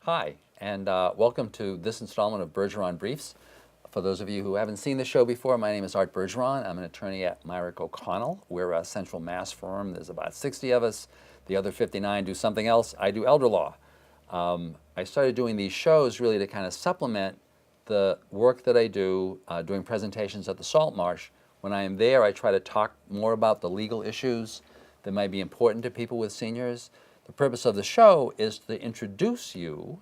Hi, and welcome to this installment of Bergeron Briefs. For those of you who haven't seen the show before, my name is Art Bergeron. I'm an attorney at Myrick O'Connell. We're a central Mass firm. There's about 60 of us. The other 59 do something else. I do elder law. I started doing these shows really to kind of supplement the work that I do doing presentations at the Salt Marsh. When I am there, I try to talk more about the legal issues that might be important to people with seniors. The purpose of the show is to introduce you,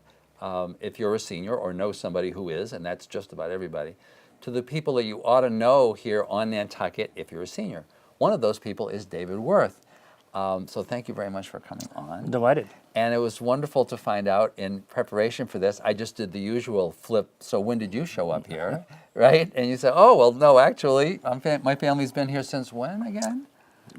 if you're a senior or know somebody who is, and that's just about everybody, to the people that you ought to know here on Nantucket if you're a senior. One of those people is David Worth. So thank you very much for coming on. Delighted. And it was wonderful to find out in preparation for this. I just did the usual flip. So when did you show up here, right? And you said, oh, well, no, actually, my family's been here since when again?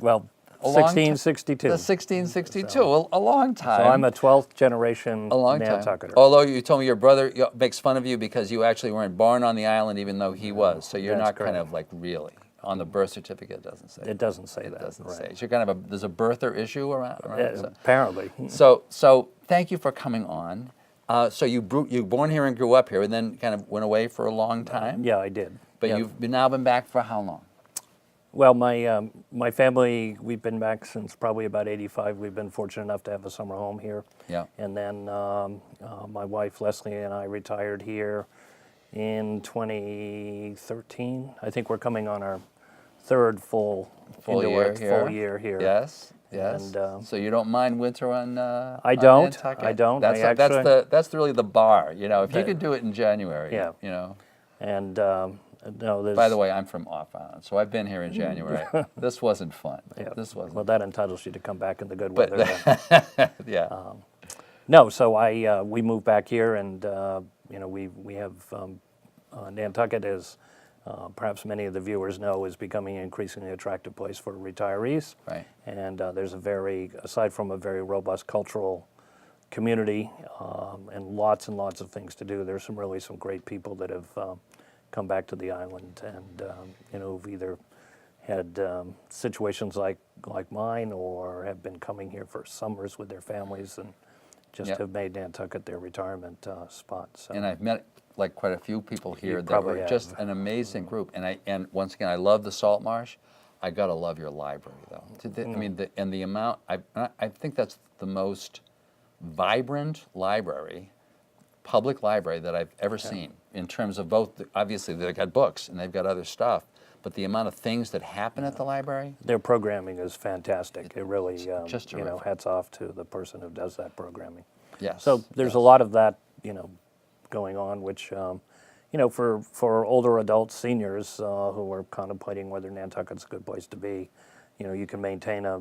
Well, A long 1662. The 1662, a long time. So I'm a 12th generation a long time. Nantucketer. Although you told me your brother makes fun of you because you actually weren't born on the island, even though he was. So you're That's not correct. kind of like really. On the birth certificate, it doesn't say. It doesn't say It that. doesn't right. say. So you're kind of there's a birther issue around so. Apparently. So thank you for coming on. So you were born here and grew up here, and then kind of went away for a long time. Yeah, I did. But Yeah. you've now been back for how long? Well, my family, we've been back since probably about '85. We've been fortunate enough to have a summer home here. Yeah. And then my wife Leslie and I retired here in 2013. I think we're coming on our third full year here. full year here. Yes. Yes. And, so you don't mind winter on? I don't. Nantucket? I don't. That's really the bar. You know, if you could do it in January. Yeah. You know. And no, there's. By the way, I'm from off island, so I've been here in January. This wasn't fun. Yeah. This wasn't. Well, that entitles you to come back in the good But weather. then. yeah. No, so we moved back here, and we have Nantucket, as perhaps many of the viewers know, is becoming an increasingly attractive place for retirees. Right. And there's aside from a very robust cultural community and lots of things to do, there's some great people that have come back to the island, and who've either had situations like mine, or have been coming here for summers with their families, and just have made Nantucket their retirement spot. So. And I've met like quite a few people here You that probably were have. just an amazing group. And once again, I love the Salt Marsh. I gotta love your library though. I mean, the amount. I think that's the most vibrant library, public library that I've ever seen in terms of both. Obviously, they've got books and they've got other stuff, but the amount of things that happen at the library. Their programming is fantastic. It really, just terrific. hats off to the person who does that programming. Yes. So there's a lot of that, going on, which, for older adults, seniors who are contemplating whether Nantucket's a good place to be, you can maintain a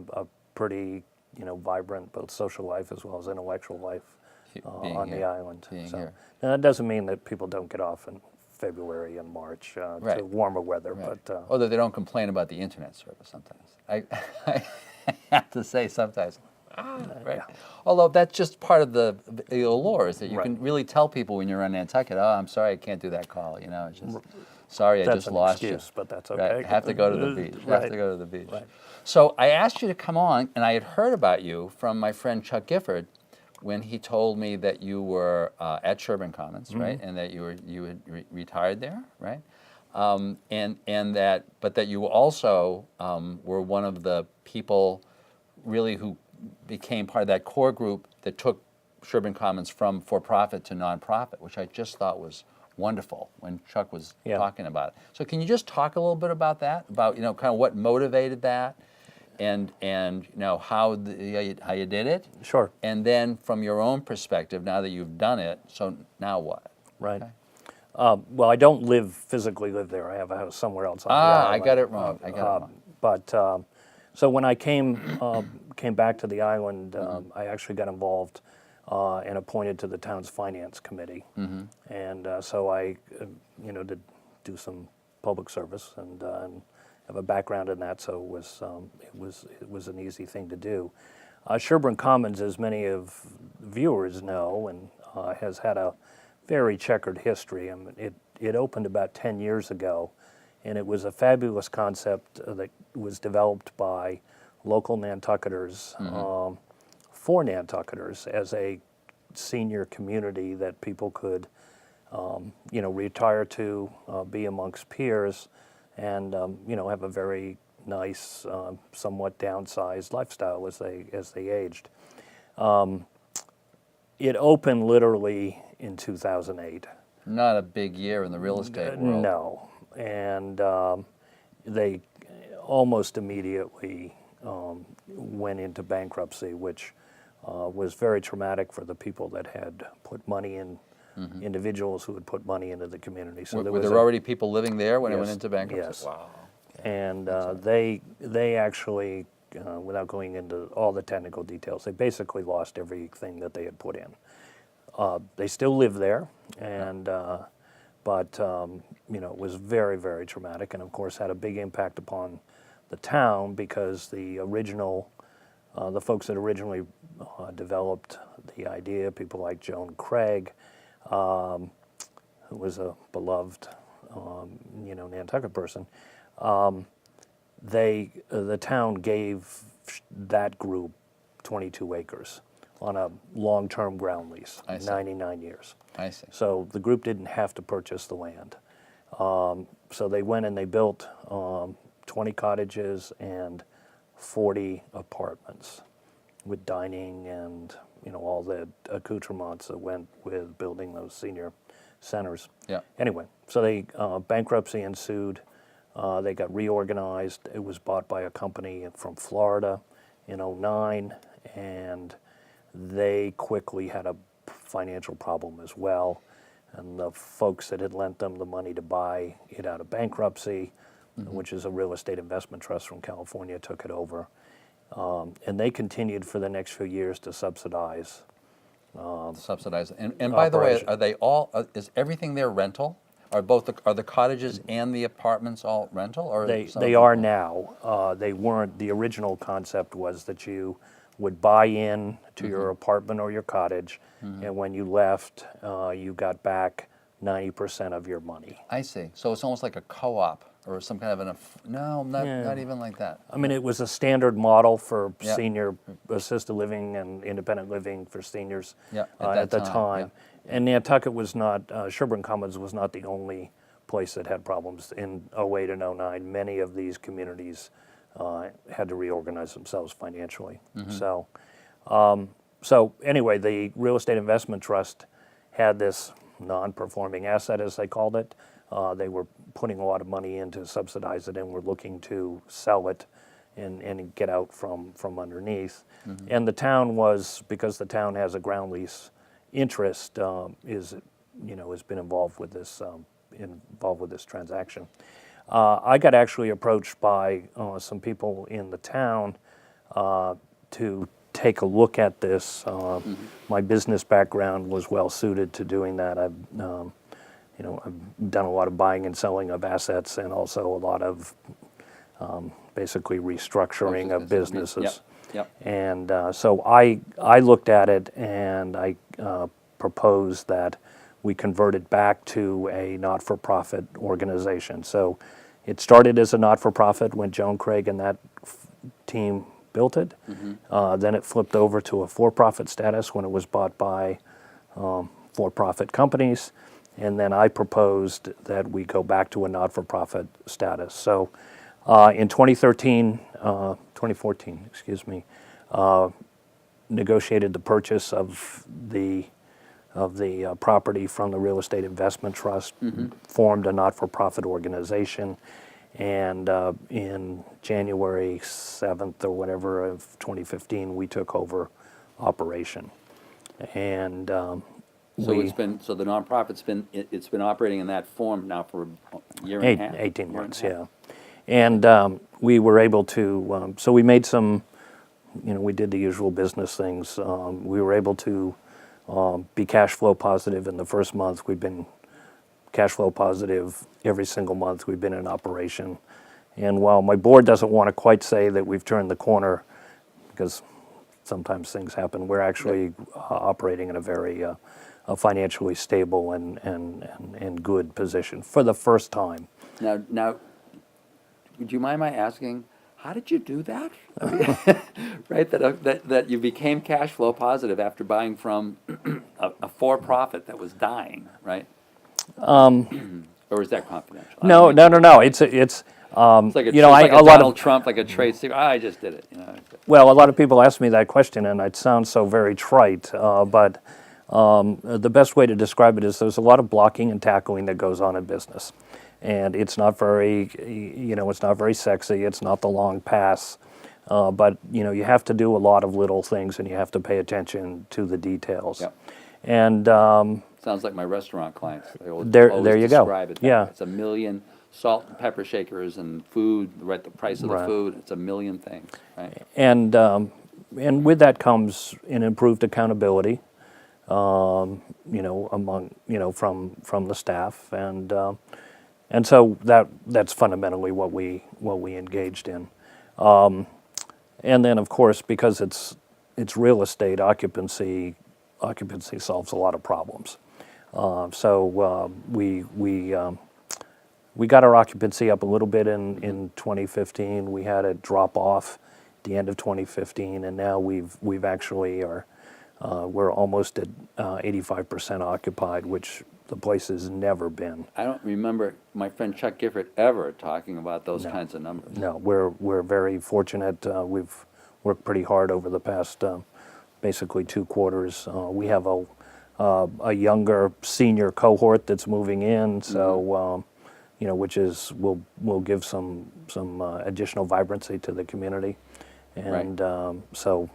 pretty, vibrant both social life as well as intellectual life on the island. Here. Now, that doesn't mean that people don't get off in February and March to warmer weather, but Although they don't complain about the internet service sometimes. I have to say sometimes. Right. Yeah. Although that's just part of the allure, is that you can really tell people when you're on Nantucket, oh, I'm sorry, I can't do that call. It's just, sorry, I that's just an lost excuse, you. but that's okay. Right. Have to go to the beach. Right. Have to go to the beach. Right. So I asked you to come on, and I had heard about you from my friend Chuck Gifford when he told me that you were at Sherburne Commons, right, and that you had retired there, right, but that you also were one of the people really who became part of that core group that took Sherburne Commons from for-profit to non-profit, which I just thought was wonderful when Chuck was talking about it. So can you just talk a little bit about that, about kind of what motivated that, and how you did it? Sure. And then from your own perspective, now that you've done it, so now what? Right. Okay. Well, I don't physically live there. I have a house somewhere else on the island. I got it wrong. But so when I came back to the island, I actually got involved and appointed to the town's finance committee, and so I, did do some public service and have a background in that. So it was an easy thing to do. Sherburne Commons, as many of viewers know, and has had a very checkered history. I mean, it opened about 10 years ago, and it was a fabulous concept that was developed by local Nantucketers for Nantucketers as a senior community that people could, retire to, be amongst peers, and have a very nice, somewhat downsized lifestyle as they aged. It opened literally in 2008. Not a big year in the real estate world. No, and they almost immediately went into bankruptcy, which was very traumatic for the people that had put money in, individuals who had put money into the community. So Were there already people living there when it went Yes, into bankruptcy? yes. Wow. And they actually, without going into all the technical details, they basically lost everything that they had put in. They still live there, and but it was very, very traumatic, and of course had a big impact upon the town because the folks that originally developed the idea, people like Joan Craig, who was a beloved, Nantucket person. The town gave that group 22 acres on a long-term ground lease, I see. 99 years. I see. So the group didn't have to purchase the land. So they went and they built 20 cottages and 40 apartments with dining and all the accoutrements that went with building those senior centers. Yeah. Anyway, so they bankruptcy ensued. They got reorganized. It was bought by a company from Florida in '09, and they quickly had a financial problem as well. And the folks that had lent them the money to buy it out of bankruptcy, which is a real estate investment trust from California, took it over. And they continued for the next few years to subsidize. Subsidized. And by the way, operation. are they all? Is everything there rental? Are the cottages and the apartments all rental? Or They are now. They weren't. The original concept was that you would buy in to your apartment or your cottage, and when you left, you got back 90% of your money. I see. So it's almost like a co-op or some kind of not even like that. I mean, it was a standard model for Yeah. senior assisted living and independent living for seniors Yeah, at the time. And Nantucket was not, Sherburne Commons was not the only place that had problems. In '08 and '09, many of these communities had to reorganize themselves financially. So anyway, the Real Estate Investment Trust had this non-performing asset, as they called it. They were putting a lot of money in to subsidize it and were looking to sell it and get out from underneath. And the town was, because the town has a ground lease interest, has been involved with this transaction. I got actually approached by some people in the town to take a look at this. My business background was well suited to doing that. I've done a lot of buying and selling of assets, and also a lot of basically restructuring of businesses. Yep. And so I looked at it, and I proposed that we convert it back to a not-for-profit organization. So it started as a not-for-profit when Joan Craig and that team built it. Then it flipped over to a for-profit status when it was bought by for-profit companies. And then I proposed that we go back to a not-for-profit status. So in 2014, negotiated the purchase of the property from the Real Estate Investment Trust, formed a not-for-profit organization, and in January 7th or whatever of 2015, we took over operation. And So the nonprofit's been operating in that form now for a year and a half. 18 months, yeah. And we were able to, so we made some, we did the usual business things. We were able to be cash flow positive in the first month. We've been cash flow positive every single month we've been in operation. And while my board doesn't want to quite say that we've turned the corner, because sometimes things happen, we're actually operating in a very financially stable and good position for the first time. Now, would you mind my asking how did you do that? I mean, right, that you became cash flow positive after buying from a for-profit that was dying, right? Or is that confidential? I No, don't know. no, no, no. It's It's like a, you know, it's like a a lot Donald of Trump, like a trade secret. I just did it. You know. well, a lot of people ask me that question, and it sounds so very trite. But the best way to describe it is there's a lot of blocking and tackling that goes on in business, and it's not very, you know, it's not very sexy. It's not the long pass, but you know, you have to do a lot of little things, and you have to pay attention to the details. Yep. And Sounds like my restaurant clients. They always, There always you go. describe it that Yeah. way. It's a million salt and pepper shakers and food, right? The price of the Right. food. It's a million things, right? And with that comes an improved accountability, you know, among from the staff, and so that's fundamentally what we engaged in, and then of course because it's real estate, occupancy solves a lot of problems. So we got our occupancy up a little bit in 2015. We had it drop off at the end of 2015, and now we've actually we're almost at 85% occupied, which the place has never been. I don't remember my friend Chuck Gifford ever talking about those No. kinds of numbers. No, we're very fortunate. We've worked pretty hard over the past basically 2 quarters. We have a younger senior cohort that's moving in, so you know, which is will give some additional vibrancy to the community, and so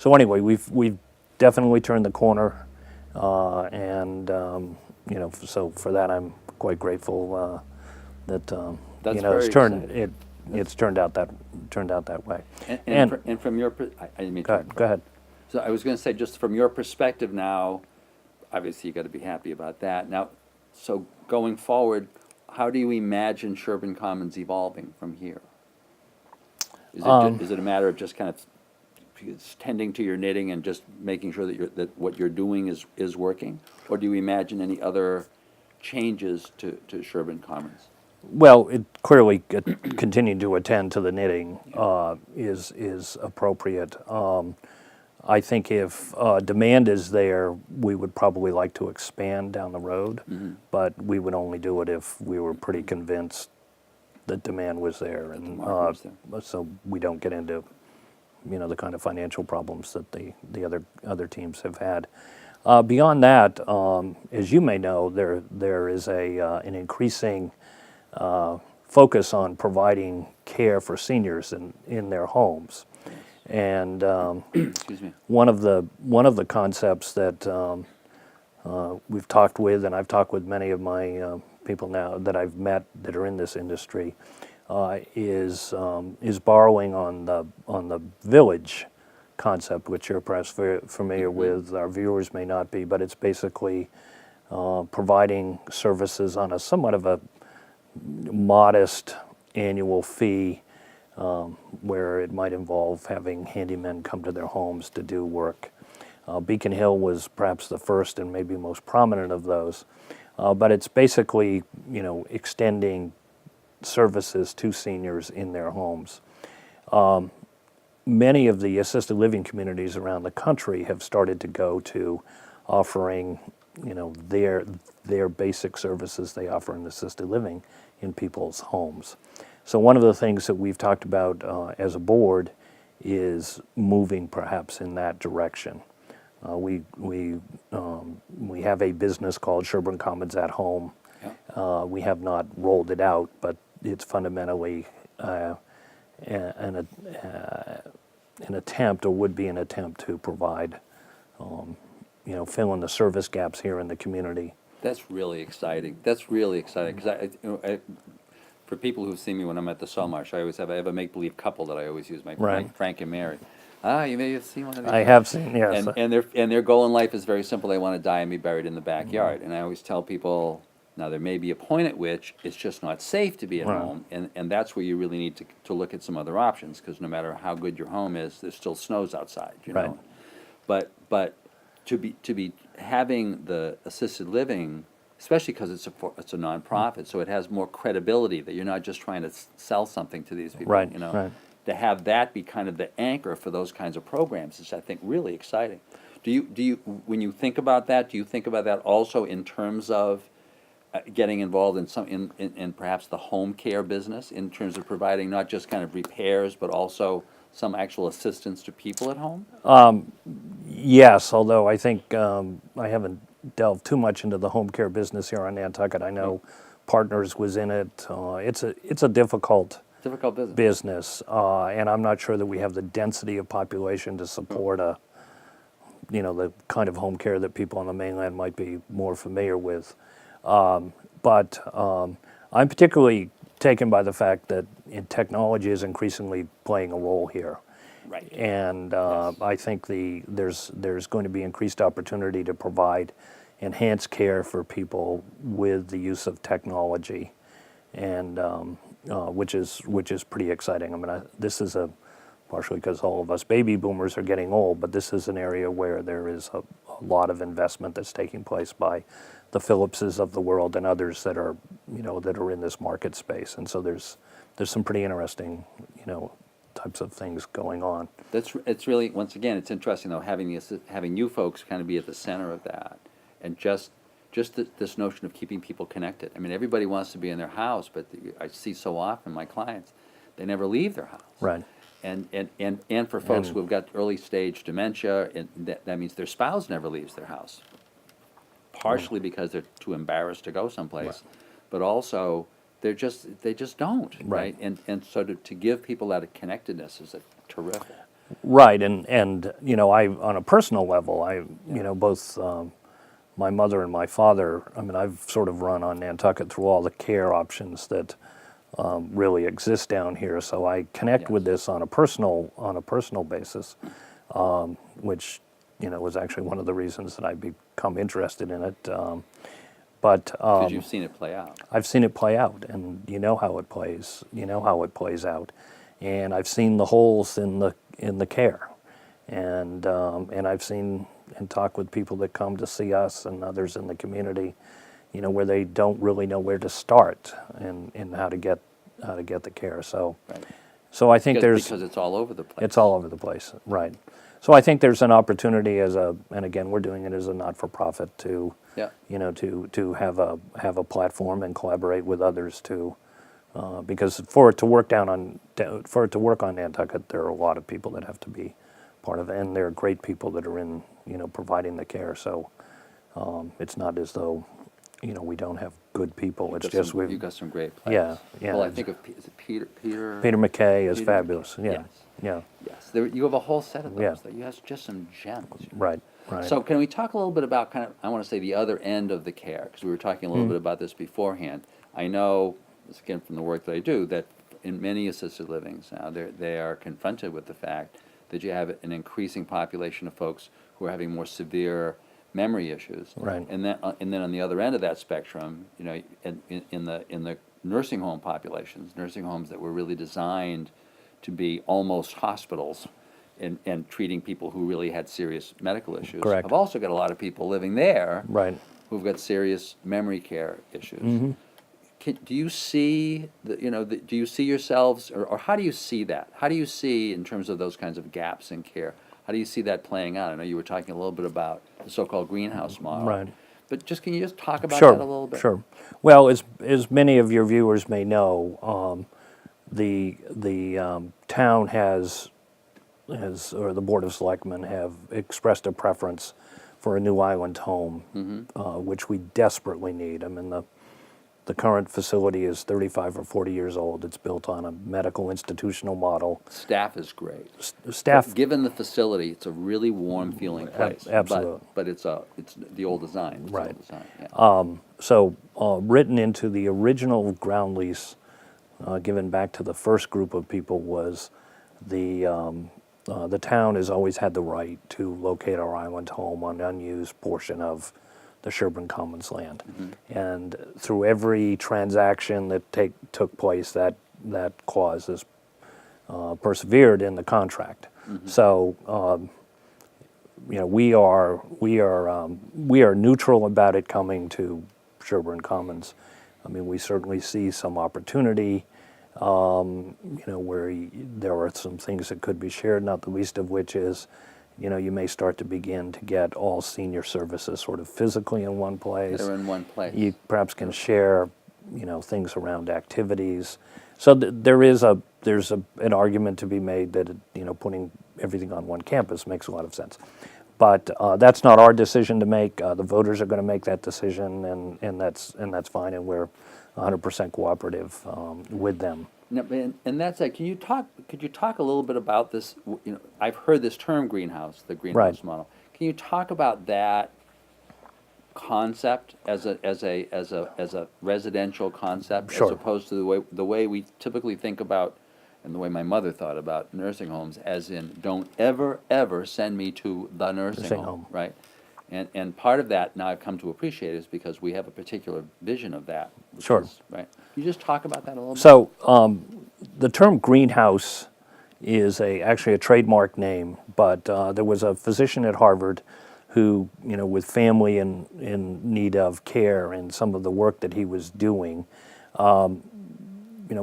anyway, we've definitely turned the corner, and you know, so for that I'm quite grateful that That's you know very exciting. it's turned out that way. And from your, I didn't mean to Go ahead. So I was going to say, just from your perspective now, obviously you got to be happy about that. Now, so going forward, how do you imagine Sherburne Commons evolving from here? Is it a matter of just kind of tending to your knitting and just making sure that what you're doing is working, or do you imagine any other changes to Sherburne Commons? Well, it clearly continuing to attend to the knitting is appropriate. I think if demand is there, we would probably like to expand down the road, but we would only do it if we were pretty convinced that demand was there, and market was so we don't get into, you know, the kind of financial problems that the other teams have had. Beyond that, as you may know, there is an increasing focus on providing care for seniors in their homes. And Excuse me. one of the concepts that we've talked with, and I've talked with many of my people now that I've met that are in this industry, is borrowing on the village concept, which you're perhaps familiar with. Our viewers may not be, but it's basically providing services on a somewhat of a modest annual fee, where it might involve having handymen come to their homes to do work. Beacon Hill was perhaps the first and maybe most prominent of those, but it's basically, you know, extending services to seniors in their homes. Many of the assisted living communities around the country have started to go to offering, you know, their basic services they offer in assisted living in people's homes. So one of the things that we've talked about as a board is moving perhaps in that direction. We have a business called Sherburne Commons at Home. Yeah. We have not rolled it out, but it's fundamentally an attempt, or would be an attempt, to provide, you know, fill in the service gaps here in the community. That's really exciting. That's really exciting because for people who've seen me when I'm at the Saltmarsh, I have a make-believe couple that I always use, Right. Frank and Mary. You may have seen one of these. I have seen, yes. And their goal in life is very simple. They want to die and be buried in the backyard. And I always tell people, now there may be a point at which it's just not safe to be at Right. home, and that's where you really need to look at some other options, because no matter how good your home is, there still snows outside, you know. Right. But to be having the assisted living, especially because it's a nonprofit, so it has more credibility that you're not just trying to sell something to these people, Right, you know. right. to have that be kind of the anchor for those kinds of programs is, I think, really exciting. Do you when you think about that, do you think about that also in terms of getting involved in in perhaps the home care business, in terms of providing not just kind of repairs but also some actual assistance to people at home? Yes, although I think I haven't delved too much into the home care business here on Nantucket. I know Partners was in it. It's a difficult Difficult business. and I'm not sure that we have the density of population to support the kind of home care that people on the mainland might be more familiar with. But I'm particularly taken by the fact that technology is increasingly playing a role here. Right. And Yes. I think there's going to be increased opportunity to provide enhanced care for people with the use of technology, and which is pretty exciting. I mean, this is partially because all of us baby boomers are getting old, but this is an area where there is a lot of investment that's taking place by the Philipses of the world and others that are in this market space. And so there's some pretty interesting types of things going on. It's really, once again, it's interesting though, having you folks kind of be at the center of that, and just this notion of keeping people connected. I mean, everybody wants to be in their house, but I see so often my clients, they never leave their house. Right. And for folks who have got early stage dementia, and that means their spouse never leaves their house, partially because they're too embarrassed to go someplace, but also they just don't, right? And so to give people that connectedness is terrific. Right, and I, on a personal level, both my mother and my father, I mean, I've sort of run on Nantucket through all the care options that really exist down here. So I connect with this on a personal basis, which was actually one of the reasons that I become interested in it. But Because you've seen it play out. I've seen it play out, and you know how it plays. You know how it plays out, and I've seen the holes in the care, and I've seen and talked with people that come to see us and others in the community, where they don't really know where to start and how to get the care. So, Right. so I think Because it's all over the place. it's all over the place, right? So I think there's an opportunity and again, we're doing it as a not-for-profit to, to have a platform and collaborate with others because for it to work on Nantucket, there are a lot of people that have to be part of it, and there are great people that are in, providing the care. So it's not as though, we don't have good people. It's just you've got some great players. Yeah. Well, I think of is it Peter McKay is Peter fabulous. McKay. Yeah. Yes. Yeah. Yes, you have a whole set of those. Yeah. You have just some gems. Right. So can we talk a little bit about I want to say the other end of the care, because we were talking a little Mm-hmm. bit about this beforehand. I know, this again from the work that I do, that in many assisted livings now, they are confronted with the fact that you have an increasing population of folks who are having more severe memory issues. Right. And then on the other end of that spectrum, in the nursing home populations, nursing homes that were really designed to be almost hospitals and treating people who really had serious medical issues. Correct. I've also got a lot of people living there Right. who've got serious memory care issues. Mm-hmm. Do you see do you see yourselves, or how do you see that? How do you see, in terms of those kinds of gaps in care, how do you see that playing out? I know you were talking a little bit about the so-called greenhouse model. Right. But can you just talk about Sure. that a little bit? Sure. Well, as many of your viewers may know, the town has, or the Board of Selectmen have expressed a preference for a new island home, which we desperately need. I mean, the current facility is 35 or 40 years old. It's built on a medical institutional model. Staff is great. Staff, Given the facility, it's a really warm feeling place. absolutely. But it's the old design. It's the Right. old design, yeah. so written into the original ground lease given back to the first group of people was the town has always had the right to locate our island home on an unused portion of the Sherburne Commons land. And through every transaction that took place, that clause is persevered in the contract. So we are neutral about it coming to Sherburne Commons. I mean, we certainly see some opportunity where there are some things that could be shared, not the least of which is, you may start to begin to get all senior services sort of physically in one place. They're in one place. You perhaps can share, things around activities. So there's an argument to be made that, putting everything on one campus makes a lot of sense. But that's not our decision to make. The voters are going to make that decision, and that's fine, and we're 100% cooperative with them. No, and that's like, could you talk a little bit about this? I've heard this term greenhouse, the greenhouse Right. model. Can you talk about that concept as a residential concept, Sure. as opposed to the way we typically think about, and the way my mother thought about nursing homes, as in, don't ever send me to the nursing Nursing home, home. right? And part of that, now I've come to appreciate, is because we have a particular vision of that. Which Sure. is, right. Can you just talk about that a little bit? So the term greenhouse is actually a trademark name, but there was a physician at Harvard who, with family in need of care and some of the work that he was doing,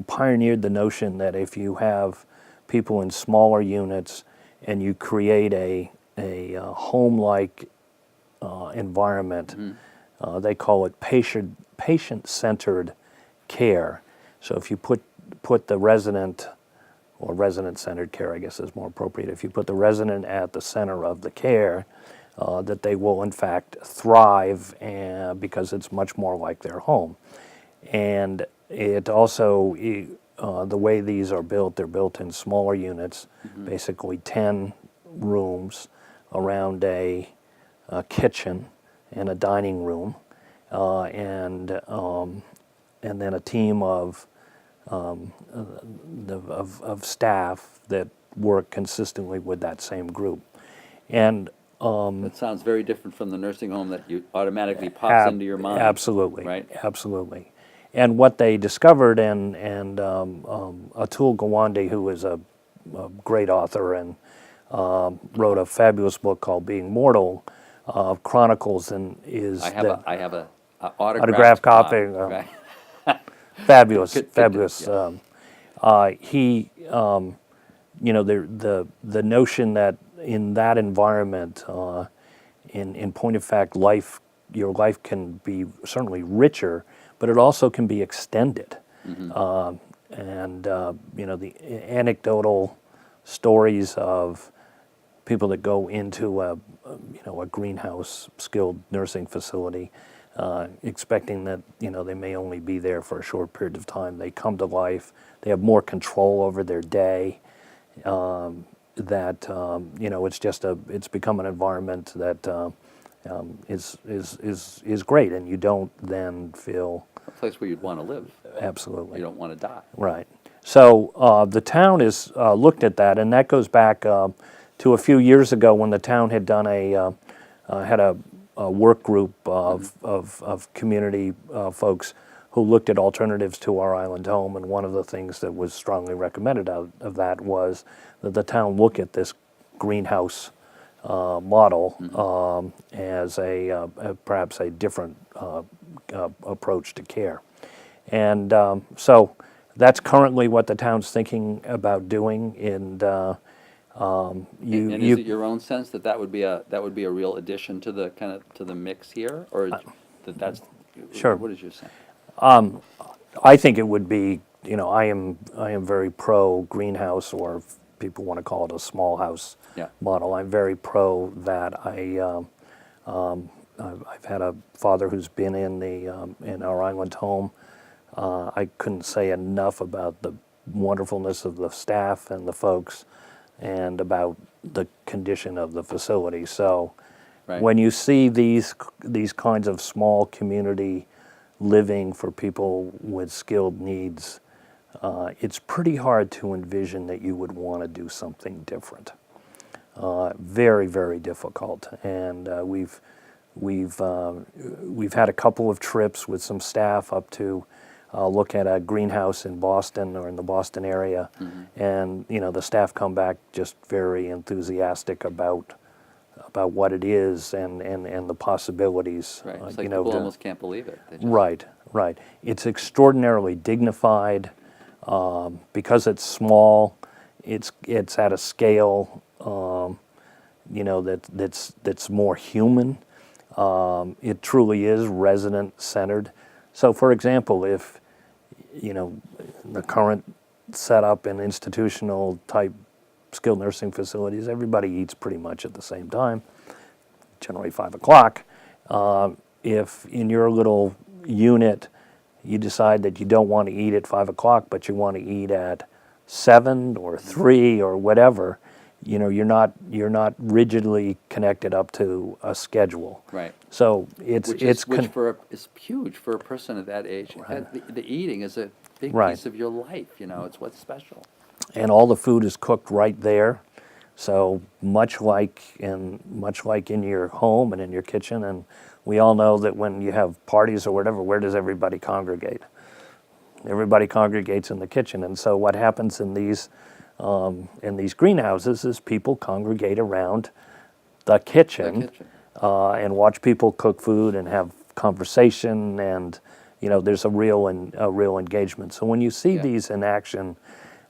pioneered the notion that if you have people in smaller units and you create a home-like environment, they call it patient-centered care. So if you put the resident, or resident-centered care, I guess is more appropriate, if you put the resident at the center of the care, that they will in fact thrive, because it's much more like their home. And it also, the way these are built, they're built in smaller units, basically 10 rooms around a kitchen and a dining room, and then a team of staff that work consistently with that same group. And That sounds very different from the nursing home that you automatically pops into your mind. Absolutely, right? Absolutely. And what they discovered, and Atul Gawande, who is a great author and wrote a fabulous book called Being Mortal, chronicles and is I have a autographed copy. right? Fabulous, Good, fabulous. yeah. He, the notion that in that environment, in point of fact, your life can be certainly richer, but it also can be extended. The anecdotal stories of people that go into a greenhouse skilled nursing facility, expecting that they may only be there for a short period of time. They come to life. They have more control over their day. It's become an environment that is great, and you don't then feel A place where you'd want to live. absolutely You don't want to die. right. So the town has looked at that, and that goes back to a few years ago when the town had done had a work group of community folks who looked at alternatives to our island home, and one of the things that was strongly recommended out of that was that the town look at this greenhouse model as perhaps a different approach to care. And so that's currently what the town's thinking about doing. And Is it your own sense that would be a real addition to the mix here, or that's Sure. What is your sense? I think it would be, I am very pro greenhouse, or if people want to call it a small house Yeah. model. I'm very pro that. I've had a father who's been in our island home. I couldn't say enough about the wonderfulness of the staff and the folks, and about the condition of the facility. So Right. when you see these kinds of small community living for people with skilled needs, it's pretty hard to envision that you would want to do something different. Very, very difficult. And we've had a couple of trips with some staff up to look at a greenhouse in Boston, or in the Boston area, and the staff come back just very enthusiastic about what it is and the possibilities. Right. It's like people almost can't believe it. They just- Right. It's extraordinarily dignified. Because it's small, it's at a scale, you know, that's more human. It truly is resident centered. So, for example, if you know the current setup in institutional type skilled nursing facilities, everybody eats pretty much at the same time, generally 5 o'clock. If in your little unit you decide that you don't want to eat at 5 o'clock, but you want to eat at 7 or 3 or whatever, you know, you're not rigidly connected up to a schedule. Right. So it's Which is huge for a person of that age. The eating is a big Right. piece of your life. You know, it's what's special. and all the food is cooked right there. So much like in your home and in your kitchen, and we all know that when you have parties or whatever, where does everybody congregate? Everybody congregates in the kitchen, and so what happens in these greenhouses is people congregate around the kitchen, and watch people cook food and have conversation, and you know there's a real engagement. So when you see Yeah. these in action,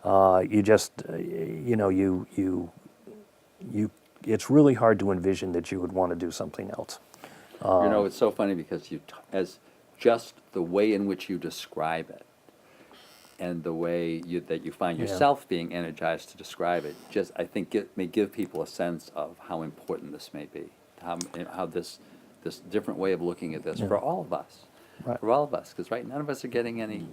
you just you know you it's really hard to envision that you would want to do something else. You know, it's so funny because as just the way in which you describe it, and the way that you find Yeah. yourself being energized to describe it, just I think may give people a sense of how important this may be, how this different way of looking at this for all of us, Right. for all of us, because none of us are getting any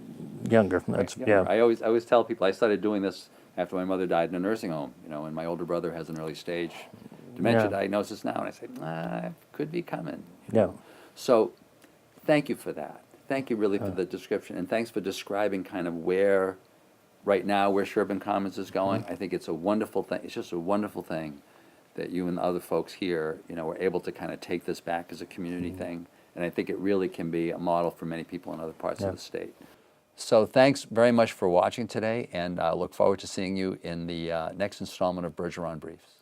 Younger, that's younger. yeah. I always tell people I started doing this after my mother died in a nursing home, you know, and my older brother has an early stage dementia Yeah. diagnosis now, and I say, it could be coming. Yeah. So, thank you for that. Thank you really for the description, and thanks for describing kind of where, right now, where Sherburne Commons is going. I think it's a wonderful thing. It's just a wonderful thing that you and the other folks here, you know, were able to kind of take this back as a community thing, and I think it really can be a model for many people in other parts Yeah. of the state. So thanks very much for watching today, and I look forward to seeing you in the next installment of Bergeron Briefs.